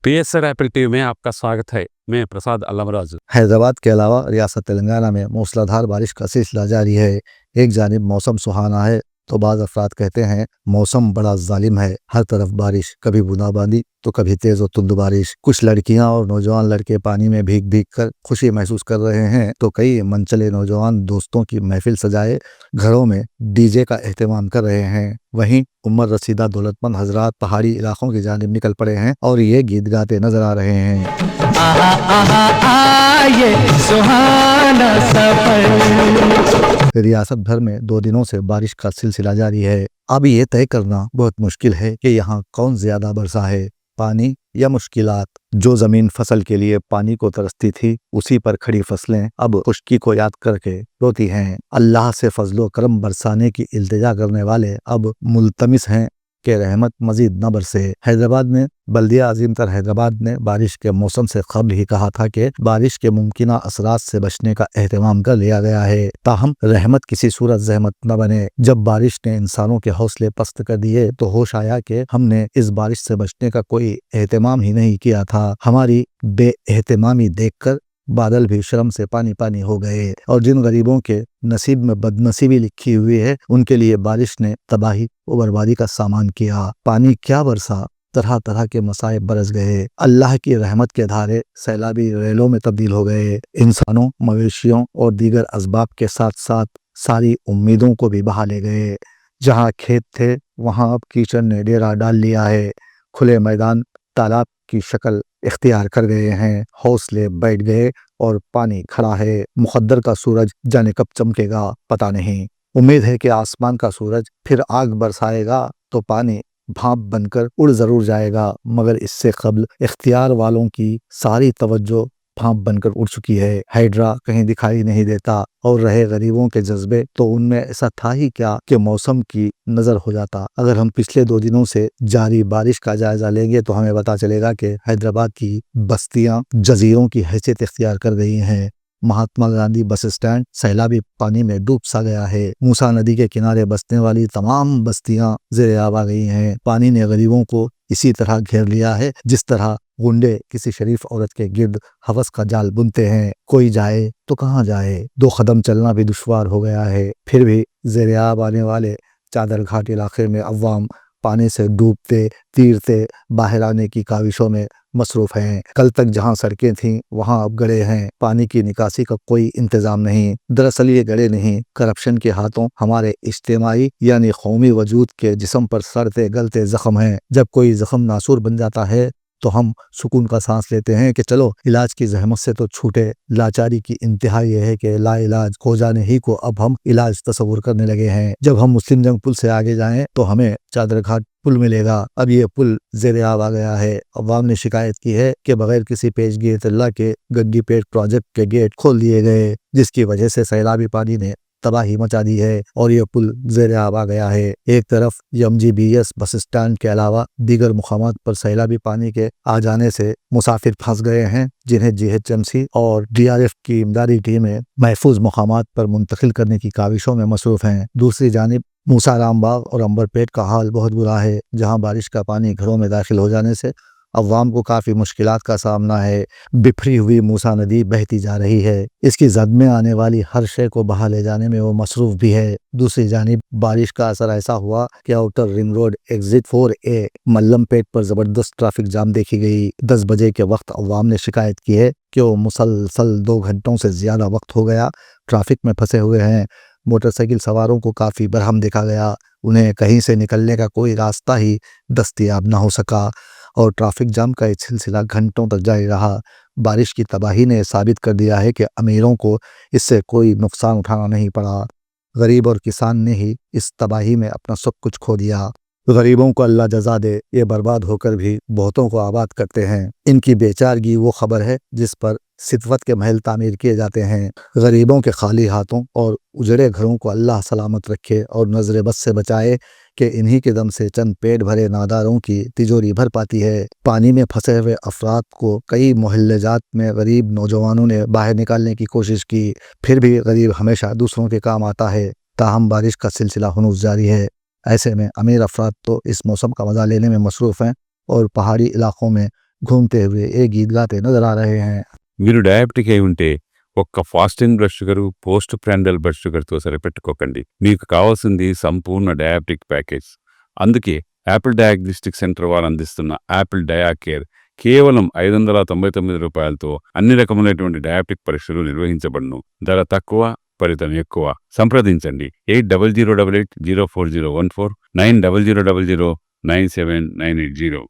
PSR Apple TV में आपका स्वागत है। मैं प्रसाद अल्लामराज। हैदराबाद के अलावा रियासत तेलंगाना में मूसलाधार बारिश का सिलसिला जारी है। एक जानिब मौसम सुहाना है तो बाज़ अफराद कहते हैं मौसम बड़ा जालिम है। हर तरफ बारिश, कभी बूंदाबांदी तो कभी तेज और तुंद बारिश। कुछ लड़कियां और नौजवान लड़के पानी में भीग भीग कर खुशी महसूस कर रहे हैं तो कई मनचले नौजवान दोस्तों की महफिल सजाए घरों में डीजे का एहतमाम कर रहे हैं। वहीं उम्र रसीदा दौलतमंद हजरात पहाड़ी इलाकों की जानिब निकल पड़े हैं और ये गीत गाते नजर आ रहे हैं। आहा आहा आ ये सुहाना सफर। रियासत भर में 2 दिनों से बारिश का सिलसिला जारी है। अब ये तय करना बहुत मुश्किल है कि यहाँ कौन ज्यादा बरसा है, पानी या मुश्किलात। जो जमीन फसल के लिए पानी को तरसती थी, उसी पर खड़ी फसलें अब खुश्की को याद करके रोती हैं। अल्लाह से फजलो करम बरसाने की इल्तिजा करने वाले अब मुल्तमिस हैं कि रहमत मजीद न बरसे। हैदराबाद में बल्दिया अजीम तर हैदराबाद ने बारिश के मौसम से कबल ही कहा था कि बारिश के मुमकिना असरात से बचने का एहतमाम कर लिया गया है, ताहम रहमत किसी सूरत जहमत न बने। जब बारिश ने इंसानों के हौसले पस्त कर दिए तो होश आया कि हमने इस बारिश से बचने का कोई एहतमाम ही नहीं किया था। हमारी बेएहतमामी देखकर बादल भी शर्म से पानी पानी हो गए और जिन गरीबों के नसीब में बदनसीबी लिखी हुई है उनके लिए बारिश ने तबाही और बर्बादी का सामान किया। पानी क्या बरसा, तरह तरह के मसाइब बरस गए। अल्लाह की रहमत के धारे सैलाबी रेलों में तब्दील हो गए। इंसानों, मवेशियों और दीगर असबाब के साथ साथ सारी उम्मीदों को भी बहा ले गए। जहाँ खेत थे वहाँ अब कीचड़ ने डेरा डाल लिया है। खुले मैदान तालाब की शक्ल इख्तियार कर गए हैं। हौसले बैठ गए और पानी खड़ा है। मुक़द्दर का सूरज जाने कब चमकेगा पता नहीं। उम्मीद है कि आसमान का सूरज फिर आग बरसाएगा तो पानी भाप बनकर उड़ जरूर जाएगा, मगर इससे कबल इख्तियार वालों की सारी तवज्जो भाप बनकर उड़ चुकी है। हाइड्रा कहीं दिखाई नहीं देता और रहे गरीबों के जज्बे तो उनमें ऐसा था ही क्या कि मौसम की नजर हो जाता। अगर हम पिछले 2 दिनों से जारी बारिश का जायजा लेंगे तो हमें पता चलेगा कि हैदराबाद की बस्तियां जजीरों की हैसियत इख्तियार कर गई हैं। महात्मा गांधी बस स्टैंड सैलाबी पानी में डूब सा गया है। मूसा नदी के किनारे बसने वाली तमाम बस्तियां ज़ेरे आब आ गई हैं। पानी ने गरीबों को इसी तरह घेर लिया है जिस तरह गुंडे किसी शरीफ औरत के गिर्द हवस का जाल बुनते हैं। कोई जाए तो कहाँ जाए, 2 कदम चलना भी दुश्वार हो गया है। फिर भी ज़ेरे आब आने वाले चादर घाट इलाके में अव्वाम पानी से डूबते तीरते बाहर आने की काविशों में मसरूफ हैं। कल तक जहां सड़कें थीं वहां अब गड़े हैं। पानी की निकासी का कोई इंतजाम नहीं। दरअसल ये गड़े नहीं, करप्शन के हाथों हमारे इज्तिमाई यानी कौमी वजूद के जिस्म पर सड़ते गलते जख्म हैं। जब कोई जख्म नासूर बन जाता है तो हम सुकून का सांस लेते हैं कि चलो इलाज की जहमत से तो छूटे। लाचारी की इंतहा यह है कि ला इलाज हो जाने ही को अब हम इलाज तस्वुर करने लगे हैं। जब हम मुस्लिम जंग पुल से आगे जाएं तो हमें चादर घाट पुल मिलेगा। अब ये पुल ज़ेरे आब आ गया है। अवाम ने शिकायत की है कि बगैर किसी पेशगी इत्तला के गड्डी पेट प्रोजेक्ट के गेट खोल दिए गए, जिसकी वजह से सैलाबी पानी ने तबाही मचा दी है और ये पुल ज़ेरे आब आ गया है। एक तरफ MGBS बस स्टैंड के अलावा दीगर मुकामात पर सैलाबी पानी के आ जाने से मुसाफिर फंस गए हैं, जिन्हें GHMC और DRF की इमदादी टीमें महफूज मुकामात पर मुंतकिल करने की काविशों में मसरूफ हैं। दूसरी जानिब मूसा रामबाग और अंबरपेट का हाल बहुत बुरा है, जहां बारिश का पानी घरों में दाखिल हो जाने से अवाम को काफ़ी मुश्किलात का सामना है। बिखरी हुई मूसा नदी बहती जा रही है। इसकी जद में आने वाली हर शय को बहा ले जाने में वो मसरूफ भी है। दूसरी जानिब बारिश का असर ऐसा हुआ कि outer ring road exit 4A मल्लम पेट पर ज़बरदस्त ट्रैफिक जाम देखी गई। 10 बजे के वक्त अवाम ने शिकायत की है कि वो मुसलसल 2 घंटों से ज़्यादा वक्त हो गया ट्रैफिक में फंसे हुए हैं। मोटरसाइकिल सवारों को काफ़ी बरहम देखा गया। उन्हें कहीं से निकलने का कोई रास्ता ही दस्तयाब न हो सका और ट्रैफिक जाम का एक सिलसिला घंटों तक जारी रहा। बारिश की तबाही ने साबित कर दिया है कि अमीरों को इससे कोई नुकसान उठाना नहीं पड़ा। गरीब और किसान ने ही इस तबाही में अपना सब कुछ खो दिया। गरीबों को अल्लाह जजा दे, ये बर्बाद होकर भी बहुतों को आबाद करते हैं। इनकी बेचारगी वो खबर है जिस पर सितवत के महल तामीर किए जाते हैं। गरीबों के खाली हाथों और उजड़े घरों को अल्लाह सलामत रखे और नजर बस से बचाए कि इन्हीं के दम से चंद पेट भरे नादारों की तिजोरी भर पाती है। पानी में फंसे हुए अफराद को कई मोहल्लेजात में गरीब नौजवानों ने बाहर निकालने की कोशिश की, फिर भी गरीब हमेशा दूसरों के काम आता है। ताहम बारिश का सिलसिला हुनूस जारी है। ऐसे में अमीर अफराद तो इस मौसम का मजा लेने में मसरूफ़ हैं और पहाड़ी इलाकों में घूमते हुए एक गीत गाते नजर आ रहे हैं। మీరు డయాబెటిక్ అయి ఉంటే ఒక్క fasting blood sugar, post prandial blood షుగర్తో సరిపెట్టుకోకండి. మీకు కావాల్సింది సంపూర్ణ డయాబెటిక్ ప్యాకేజ్. అందుకే యాపిల్ డయాగ్నోస్టిక్ సెంటర్ వారు అందిస్తున్న యాపిల్ డయాకేర్ కేవలం 599 రూపాయలతో అన్ని రకములైనటువంటి డయాబెటిక్ పరీక్షలు నిర్వహించబడును. ధర తక్కువ, ఫలితం ఎక్కువ. సంప్రదించండి 8008804014 9000009790.